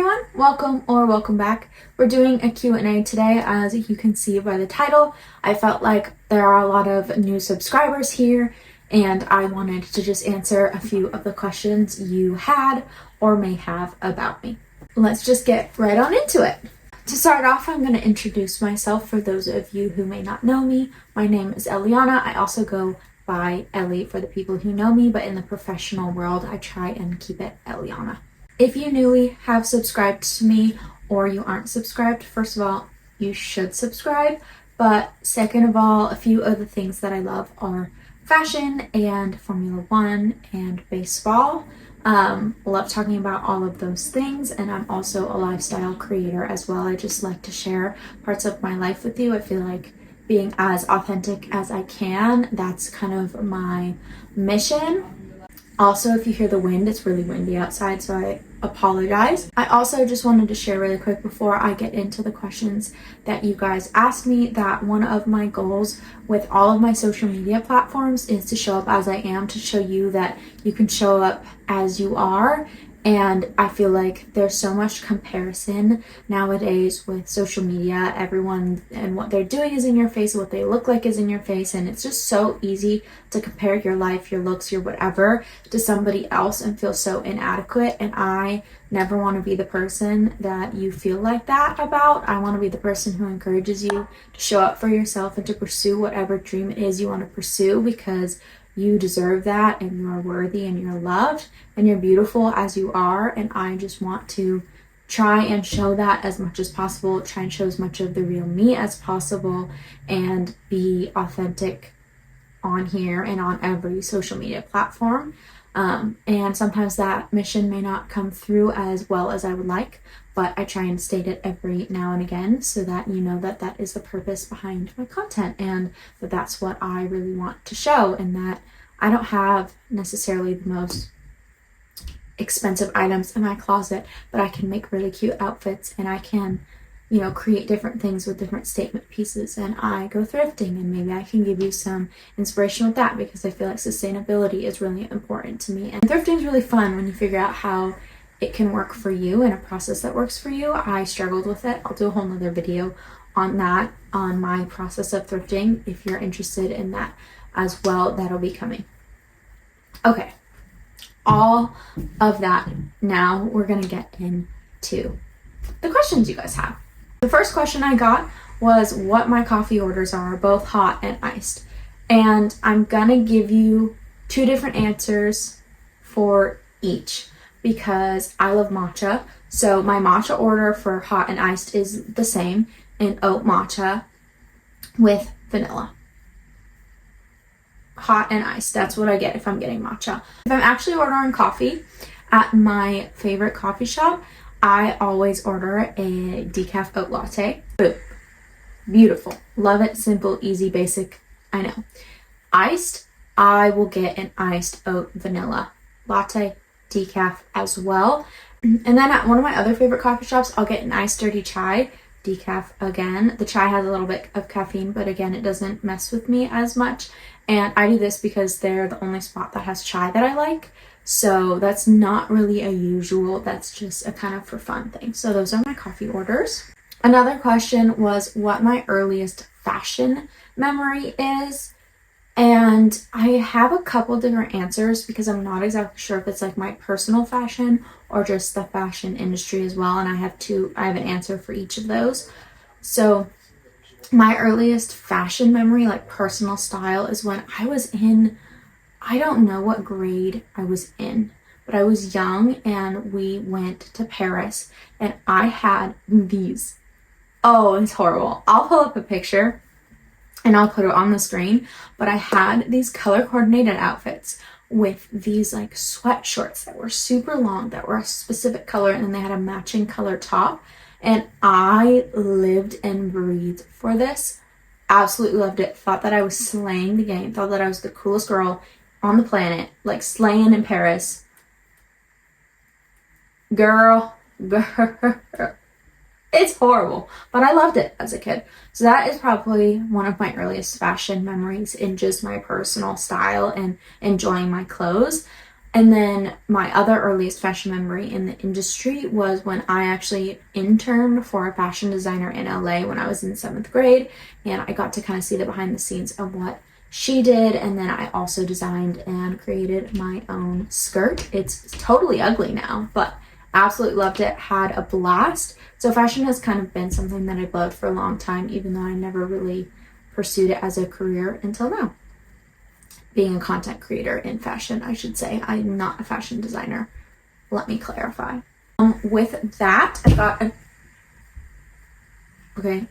everyone, welcome or welcome back. We're doing a Q&A today. As you can see by the title, I felt like there are a lot of new subscribers here and I wanted to just answer a few of the questions you had or may have about me. Let's just get right on into it. To start off, I'm going to introduce myself for those of you who may not know me. My name is Eliana. I also go by Ellie for the people who know me, but in the professional world, I try and keep it Eliana. If you newly have subscribed to me or you aren't subscribed, first of all, you should subscribe. But second of all, a few of the things that I love are fashion and Formula One and baseball. Love talking about all of those things, and I'm also a lifestyle creator as well. I just like to share parts of my life with you. I feel like being as authentic as I can, that's kind of my mission. Also, if you hear the wind, it's really windy outside, so I apologize. I also just wanted to share really quick before I get into the questions that you guys asked me that one of my goals with all of my social media platforms is to show up as I am, to show you that you can show up as you are. And I feel like there's so much comparison nowadays with social media. Everyone and what they're doing is in your face, what they look like is in your face, and it's just so easy to compare your life, your looks, your whatever to somebody else and feel so inadequate. And I never want to be the person that you feel like that about. I want to be the person who encourages you to show up for yourself and to pursue whatever dream it is you want to pursue, because you deserve that, and you're worthy, and you're loved, and you're beautiful as you are. And I just want to try and show that as much as possible, try and show as much of the real me as possible, and be authentic on here and on every social media platform. And sometimes that mission may not come through as well as I would like, but I try and state it every now and again so that you know that that is the purpose behind my content, and that that's what I really want to show, and that I don't have necessarily the most expensive items in my closet, but I can make really cute outfits, and I can, create different things with different statement pieces, and I go thrifting, and maybe I can give you some inspiration with that, because I feel like sustainability is really important to me. And thrifting is really fun when you figure out how it can work for you and a process that works for you. I struggled with it. I'll do a whole nother video on that, on my process of thrifting. If you're interested in that as well, that'll be coming. Okay, all of that. Now we're gonna get into the questions you guys have. The first question I got was what my coffee orders are, both hot and iced. And I'm gonna give you two different answers for each, because I love matcha. So my matcha order for hot and iced is the same, an oat matcha with vanilla. Hot and iced, that's what I get if I'm getting matcha. If I'm actually ordering coffee at my favorite coffee shop, I always order a decaf oat latte. Boom. Beautiful. Love it. Simple, easy, basic. I know. Iced, I will get an iced oat vanilla latte, decaf as well. And then at one of my other favorite coffee shops, I'll get an iced dirty chai, decaf again. The chai has a little bit of caffeine, but again, it doesn't mess with me as much. And I do this because they're the only spot that has chai that I like. So that's not really a usual, that's just a kind of for fun thing. So those are my coffee orders. Another question was what my earliest fashion memory is. And I have a couple different answers because I'm not exactly sure if it's like my personal fashion or just the fashion industry as well. And I have an answer for each of those. So my earliest fashion memory, like personal style, is when I was in, I don't know what grade I was in, but I was young and we went to Paris and I had these. Oh, it's horrible. I'll pull up a picture and I'll put it on the screen, but I had these color coordinated outfits with these like sweat shorts that were super long, that were a specific color, and then they had a matching color top. And I lived and breathed for this. Absolutely loved it. Thought that I was slaying the game. Thought that I was the coolest girl on the planet, like slaying in Paris. Girl. It's horrible, but I loved it as a kid. So that is probably one of my earliest fashion memories in just my personal style and enjoying my clothes. And then my other earliest fashion memory in the industry was when I actually interned for a fashion designer in LA when I was in 7th grade, and I got to kind of see the behind the scenes of what she did. And then I also designed and created my own skirt. It's totally ugly now, but absolutely loved it, had a blast. So fashion has kind of been something that I've loved for a long time, even though I never really pursued it as a career until now. Being a content creator in fashion, I should say. I'm not a fashion designer. Let me clarify. With that, I got a... Okay,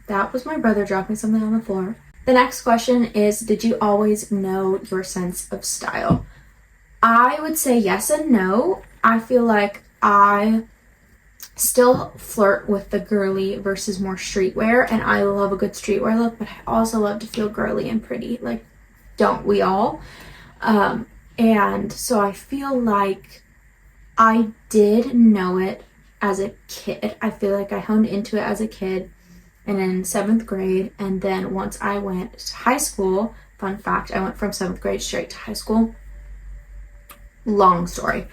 that was my brother dropping something on the floor. The next question is, did you always know your sense of style? I would say yes and no. I feel like I still flirt with the girly versus more streetwear, and I love a good streetwear look, but I also love to feel girly and pretty. Like, don't we all? And so I feel like I did know it as a kid. I feel like I honed into it as a kid and in 7th grade. And then once I went to high school, fun fact, I went from 7th grade straight to high school. Long story.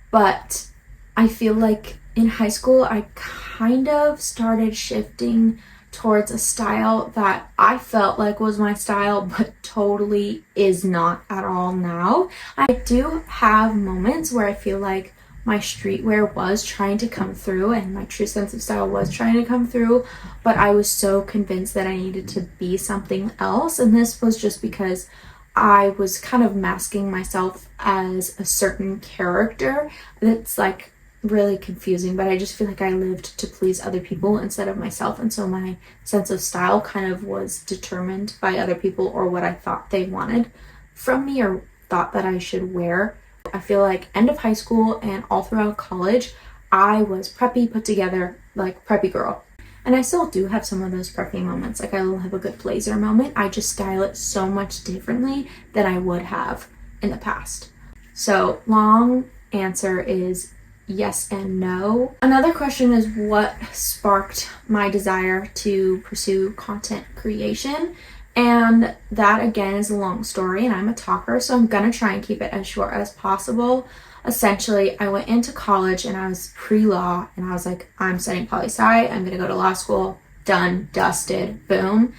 But I feel like in high school, I kind of started shifting towards a style that I felt like was my style, but totally is not at all now. I do have moments where I feel like my streetwear was trying to come through and my true sense of style was trying to come through, but I was so convinced that I needed to be something else. And this was just because I was kind of masking myself as a certain character that's like really confusing, but I just feel like I lived to please other people instead of myself, and so my sense of style kind of was determined by other people or what I thought they wanted from me or thought that I should wear. I feel like end of high school and all throughout college, I was preppy, put together, like preppy girl. And I still do have some of those preppy moments. Like I will have a good blazer moment. I just style it so much differently than I would have in the past. So long answer is yes and no. Another question is what sparked my desire to pursue content creation? And that again is a long story, and I'm a talker, so I'm gonna try and keep it as short as possible. Essentially, I went into college and I was pre-law, and I was like, I'm studying poli-sci, I'm gonna go to law school, done, dusted, boom.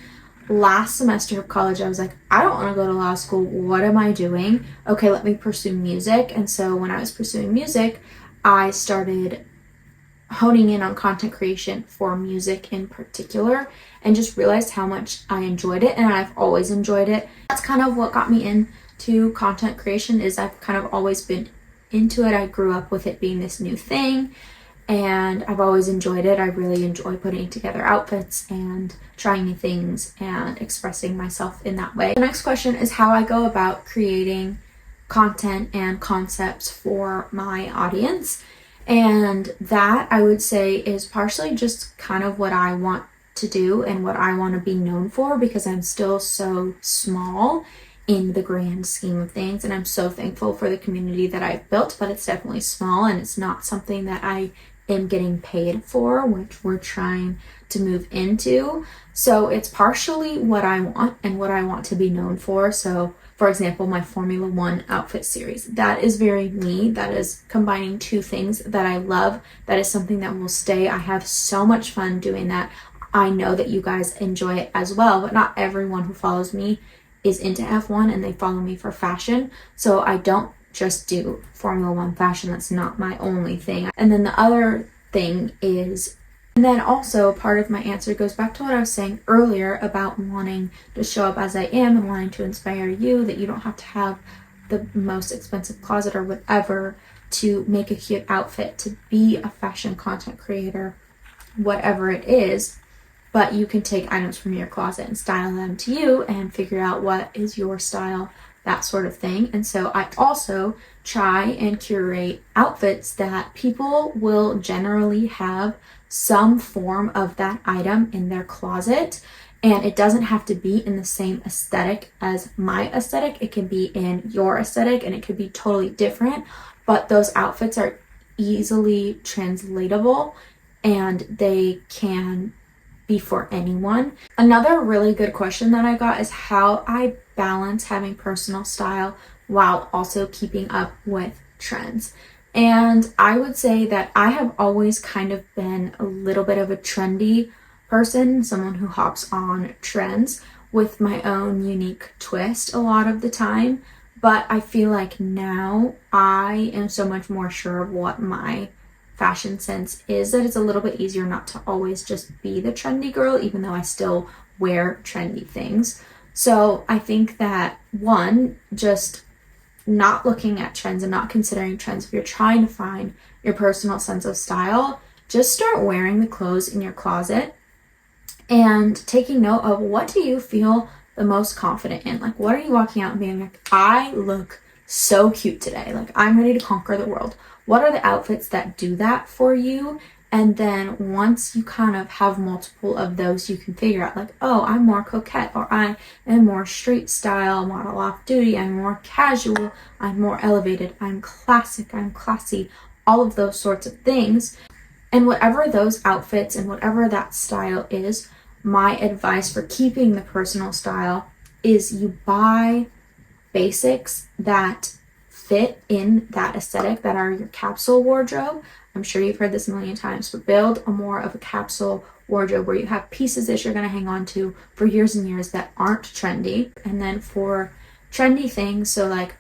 Last semester of college, I was like, I don't want to go to law school. What am I doing? Okay, let me pursue music. And so when I was pursuing music, I started honing in on content creation for music in particular and just realized how much I enjoyed it, and I've always enjoyed it. That's kind of what got me into content creation, is I've kind of always been into it. I grew up with it being this new thing, and I've always enjoyed it. I really enjoy putting together outfits and trying new things and expressing myself in that way. The next question is how I go about creating content and concepts for my audience. And that, I would say, is partially just kind of what I want to do and what I want to be known for, because I'm still so small in the grand scheme of things, and I'm so thankful for the community that I've built, but it's definitely small and it's not something that I am getting paid for, which we're trying to move into. So it's partially what I want and what I want to be known for. So for example, my Formula One outfit series, that is very me. That is combining two things that I love. That is something that will stay. I have so much fun doing that. I know that you guys enjoy it as well, but not everyone who follows me is into F1 and they follow me for fashion. So I don't just do Formula One fashion. That's not my only thing. And then the other thing is, and then also part of my answer goes back to what I was saying earlier about wanting to show up as I am and wanting to inspire you, that you don't have to have the most expensive closet or whatever to make a cute outfit, to be a fashion content creator, whatever it is. But you can take items from your closet and style them to you and figure out what is your style, that sort of thing. And so I also try and curate outfits that people will generally have some form of that item in their closet. And it doesn't have to be in the same aesthetic as my aesthetic. It can be in your aesthetic and it could be totally different. But those outfits are easily translatable and they can be for anyone. Another really good question that I got is how I balance having personal style while also keeping up with trends. And I would say that I have always kind of been a little bit of a trendy person, someone who hops on trends with my own unique twist a lot of the time. But I feel like now I am so much more sure of what my fashion sense is that it's a little bit easier not to always just be the trendy girl, even though I still wear trendy things. So I think that one, just not looking at trends and not considering trends, if you're trying to find your personal sense of style, just start wearing the clothes in your closet and taking note of what do you feel the most confident in. Like, what are you walking out and being like, I look so cute today, like I'm ready to conquer the world? What are the outfits that do that for you? And then once you kind of have multiple of those, you can figure out like, oh, I'm more coquette, or I am more street style, model off duty, I'm more casual, I'm more elevated, I'm classic, I'm classy, all of those sorts of things. And whatever those outfits and whatever that style is, my advice for keeping the personal style is you buy basics that fit in that aesthetic, that are your capsule wardrobe. I'm sure you've heard this a million times, but build a more of a capsule wardrobe where you have pieces that you're going to hang on to for years and years that aren't trendy. And then for trendy things, so like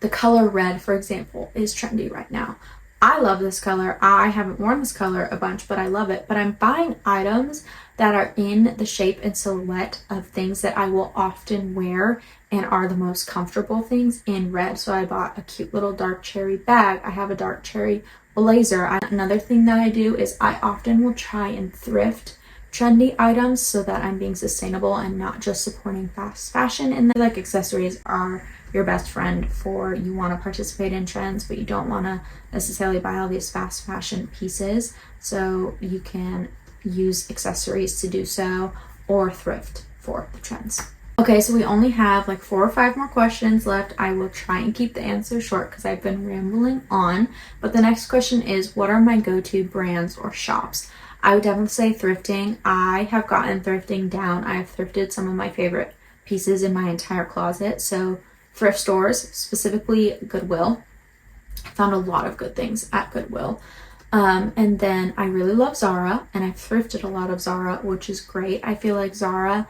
the color red, for example, is trendy right now. I love this color. I haven't worn this color a bunch, but I love it. But I'm buying items that are in the shape and silhouette of things that I will often wear and are the most comfortable things in red. So I bought a cute little dark cherry bag. I have a dark cherry blazer. Another thing that I do is I often will try and thrift trendy items so that I'm being sustainable and not just supporting fast fashion. And then, like, accessories are your best friend for you want to participate in trends, but you don't want to necessarily buy all these fast fashion pieces. So you can use accessories to do so, or thrift for the trends. Okay, so we only have like 4 or 5 more questions left. I will try and keep the answer short because I've been rambling on. But the next question is, what are my go-to brands or shops? I would definitely say thrifting. I have gotten thrifting down. I have thrifted some of my favorite pieces in my entire closet. So thrift stores, specifically Goodwill. I found a lot of good things at Goodwill. And then I really love Zara, and I've thrifted a lot of Zara, which is great. I feel like Zara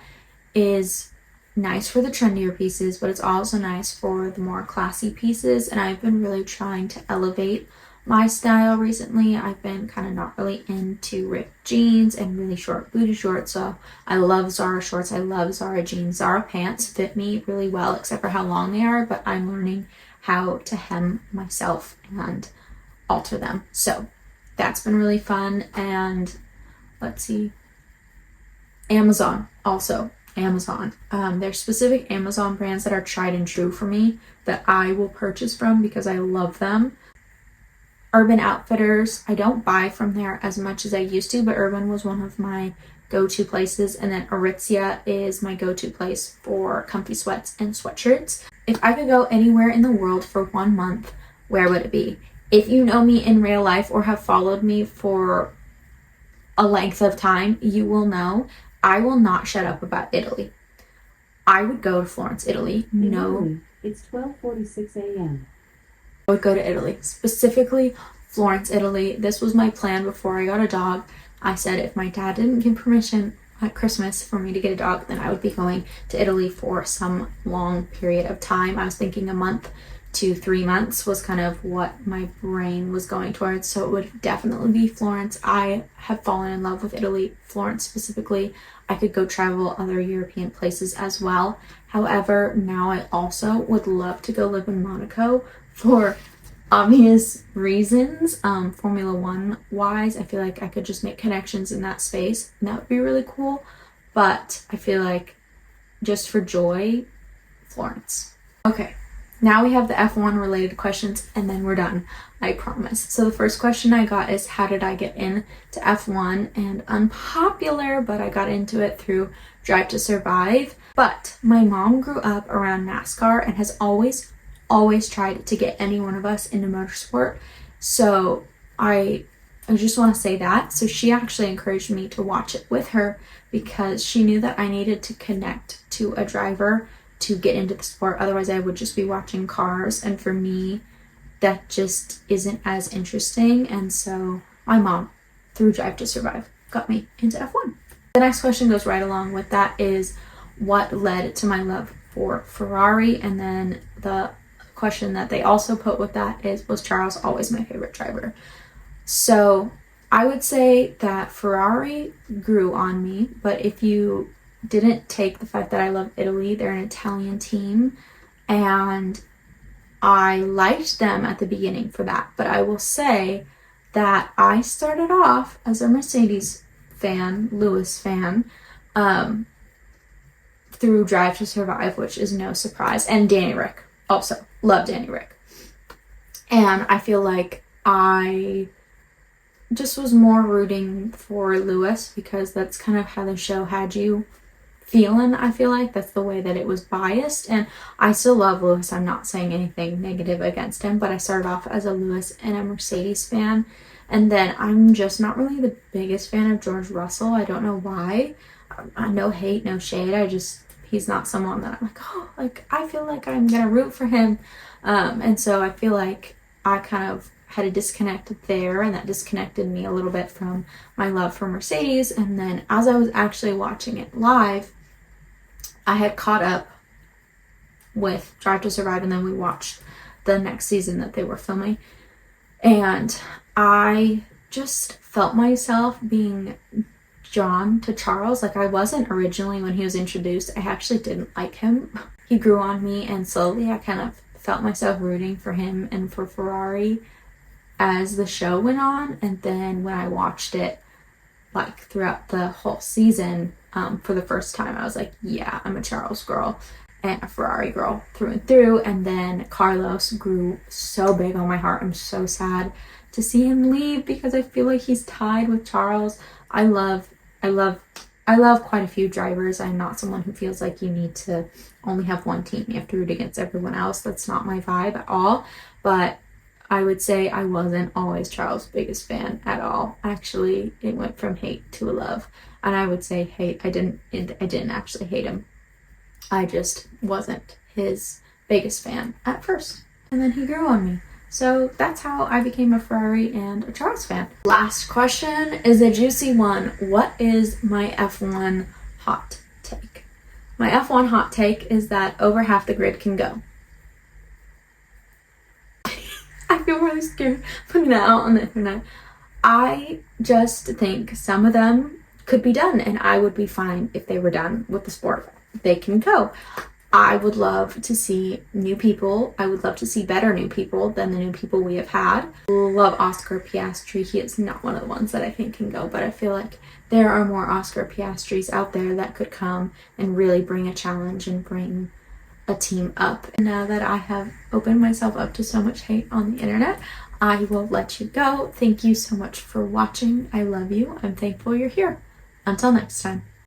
is nice for the trendier pieces, but it's also nice for the more classy pieces. And I've been really trying to elevate my style recently. I've been kind of not really into ripped jeans and really short booty shorts. So I love Zara shorts. I love Zara jeans. Zara pants fit me really well, except for how long they are, but I'm learning how to hem myself and alter them. So that's been really fun. And let's see, Amazon also. Amazon. There's specific Amazon brands that are tried and true for me that I will purchase from because I love them. Urban Outfitters, I don't buy from there as much as I used to, but Urban was one of my go-to places. And then Aritzia is my go-to place for comfy sweats and sweatshirts. If I could go anywhere in the world for 1 month, where would it be? If you know me in real life or have followed me for a length of time, you will know I will not shut up about Italy. I would go to Florence, Italy. No. It's 12:46 a.m. I would go to Italy, specifically Florence, Italy. This was my plan before I got a dog. I said if my dad didn't give permission at Christmas for me to get a dog, then I would be going to Italy for some long period of time. I was thinking a month to 3 months was kind of what my brain was going towards. So it would definitely be Florence. I have fallen in love with Italy, Florence specifically. I could go travel other European places as well. However, now I also would love to go live in Monaco for obvious reasons. Formula One wise, I feel like I could just make connections in that space, and that would be really cool. But I feel like just for joy, Florence. Okay. Now we have the F1 related questions, and then we're done, I promise. So the first question I got is, how did I get into F1? And unpopular, but I got into it through Drive to Survive. But my mom grew up around NASCAR and has always tried to get any one of us into motorsport. So I just want to say that. So she actually encouraged me to watch it with her because she knew that I needed to connect to a driver to get into the sport. Otherwise, I would just be watching cars. And for me, that just isn't as interesting. And so my mom, through Drive to Survive, got me into F1. The next question goes right along with that is what led to my love for Ferrari? And then the question that they also put with that is, was Charles always my favorite driver? So I would say that Ferrari grew on me, but if you didn't take the fact that I love Italy, they're an Italian team, and I liked them at the beginning for that. But I will say that I started off as a Mercedes fan, Lewis fan, through Drive to Survive, which is no surprise, and Danny Rick. Also, love Danny Rick. And I feel like I just was more rooting for Lewis because that's kind of how the show had you feeling. I feel like that's the way that it was biased, and I still love Lewis. I'm not saying anything negative against him, but I started off as a Lewis and a Mercedes fan, and then I'm just not really the biggest fan of George Russell. I don't know why. No hate, no shade. He's not someone that I'm like, oh, like I feel like I'm gonna root for him, and so I feel like I kind of had a disconnect there, and that disconnected me a little bit from my love for Mercedes. And then as I was actually watching it live, I had caught up with Drive to Survive, and then we watched the next season that they were filming, and I just felt myself being drawn to Charles. Like, I wasn't originally when he was introduced. I actually didn't like him. He grew on me, and slowly I kind of felt myself rooting for him and for Ferrari as the show went on. And then when I watched it like throughout the whole season, for the first time, I was like, yeah, I'm a Charles girl and a Ferrari girl through and through. And then Carlos grew so big on my heart. I'm so sad to see him leave because I feel like he's tied with Charles. I love quite a few drivers. I'm not someone who feels like you need to only have one team. You have to root against everyone else. That's not my vibe at all. But I would say I wasn't always Charles' biggest fan at all. Actually, it went from hate to a love. And I would say hate. I didn't actually hate him. I just wasn't his biggest fan at first. And then he grew on me. So that's how I became a Ferrari and a Charles fan. Last question is a juicy one. What is my F1 hot take? My F1 hot take is that over half the grid can go. I feel really scared putting that out on the internet. I just think some of them could be done, and I would be fine if they were done with the sport. They can go. I would love to see new people. I would love to see better new people than the new people we have had. Love Oscar Piastri. He is not one of the ones that I think can go, but I feel like there are more Oscar Piastris out there that could come and really bring a challenge and bring a team up. And now that I have opened myself up to so much hate on the internet, I will let you go. Thank you so much for watching. I love you. I'm thankful you're here. Until next time.